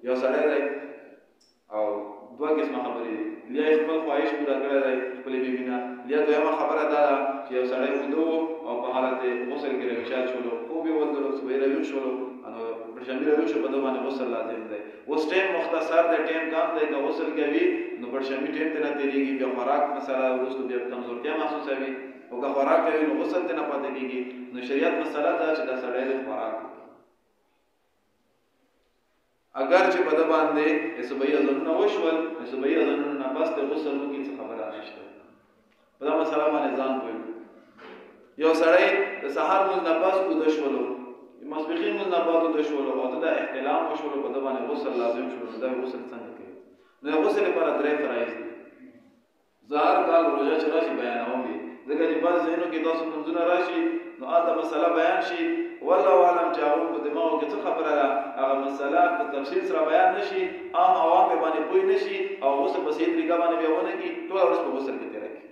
یو سړی دی او دوه قسمه خبرې دي. لیا یې خپل خواهش پوره کړی دی خپلې بیبي نه. لیا دویمه خبره دا ده چې یو سړی ویده و او په حالت غسل کې راوچات شولو، خوب یې ولدلو، صبح یې راویښ شولو، نو پړشمي راویښ شو، په ده باندې غسل لازم دی. اوس ټایم مختصر دی، ټایم کم دی، که غسل کوي نو پړشمي ټایم ته نه تېرېږي، بیا خوراک مسله وروستو بیا کمزورتیا محسوسوي، او که خوراک کوي نو غسل ته نه پاتې کېږي. نو شریعت مسله ده چې دا سړی دی خوراک اگر چې په ده باندې صبحي اذانونه وشول، صبحي اذانونو نه پس د غسل وکړي، څه خبره نشته. په دا مسله باندې ځان پوه کړو. یو سړی د سهار لمونځ نه پس اوده شولو، ماسپښین لمونځ نه بعد اوده شولو او ته د احتلام وشولو، په ده باندې غسل لازم شولو، نو دا غسل څنګه کوي؟ نو د غسل لپاره 3 فرایض دي. زه هر کال روژه چې راشي بیانوم یې، ځکه چې بعض ځایونو کې تاسو لمونځونه راشي نو هلته مسله بیان شي، والله اعلم چې هغوی په دماغو کې څه خبره ده، هغه مسله په تفصیل سره بیان نه شي، عام عوام یې باندې پوه نه شي او غسل په صحیح طریقه باندې بیا ونه کړي، ټوله ورځ په غسل کې تېره کړي.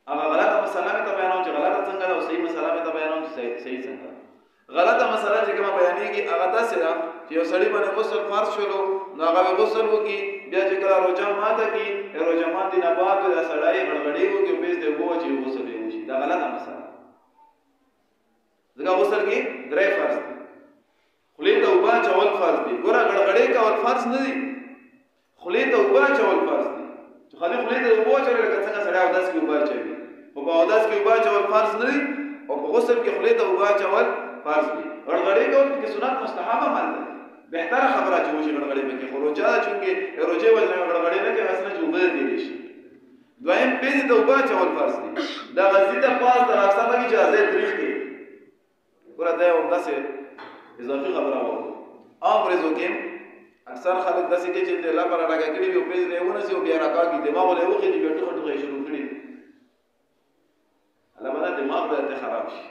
هغه غلطه مسله مې ته بیانوم چې غلطه څنګه ده، او صحیح مسله مې ته بیانوم چې صحیح څنګه ده. غلطه مسله چې کومه بیانېږي هغه داسې ده چې یو سړي باندې غسل فرض شولو، نو هغه به غسل وکړي، بیا چې کله روژه ماته کړي، روژه ماتې نه بعد دا سړی غړغړې وکړي، بیس دی اوبه واچوي، غسل یې وشي. دا غلطه مسله ده. ځکه غسل کې 3 فرض دي. خولې ته اوبه اچول فرض دي. ګوره غړغړې کول فرض نه دي، خولې ته اوبه اچول فرض دي. چې خالي خولې ته اوبه اچوي لکه څنګه سړی اودس کې اوبه اچوي، خو په اودس کې اوبه اچول فرض نه دي، او په غسل کې خولې ته اوبه اچول فرض دي. غړغړې کول پکې سنت مستحب عمل دی، بهتره خبره چې وشي غړغړې پکې، خو روژه ده چونکې روژې وجه نه غړغړې نه کوي، اصلا چې اوبه تېرې شي. دویم پېزې ته اوبه اچول فرض دي. دا غزې ته پاس د راکسته پکې چې ځای تریخ کړي، ګوره دا یو همداسې اضافي خبره وه. عام ورځو کې اکثر خلک داسې کوي چې تیله په راډاګه کړي وي او پېزې ته یې ونیسي او بیا راکاږي، دماغ له یې وخېږي، بیا ټوخه ټوخه یې شروع کړي. الله به دا دماغ به درته خراب شي.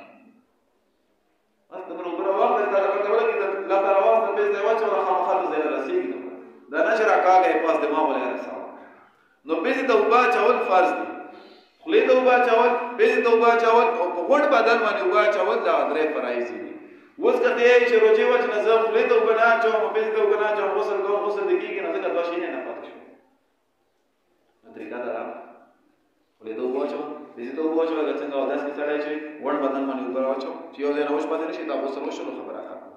بس دومره اوبه راواخلئ، دا لکه کوله کې لا ته راواخله، پېزې ته یې واچوله، خامخا ته ځای له رسېږي نه، دا نه چې راکاږه یې پاس دماغ له یې رسوه. نو پېزې ته اوبه اچول فرض دي. خولې ته اوبه اچول، پېزې ته اوبه اچول او په غوړ بدن باندې اوبه اچول، دا 3 فرایض دي. اوس که ته یې چې روژې وجه نه زه خولې ته اوبه نه اچوم او پېزې ته اوبه نه اچوم، غسل کوم، غسل دې کېږي نه، ځکه 2 شیانې نه پاتې شول. نو طریقه دا ده، خولې ته اوبه اچوم، پېزې ته اوبه اچوم، لکه څنګه اودس کې سړی چې غوړ بدن باندې اوبه واچوم، چې یو ځای نه وش پاتې نه شي، دا غسل وشو، خبره ختمه.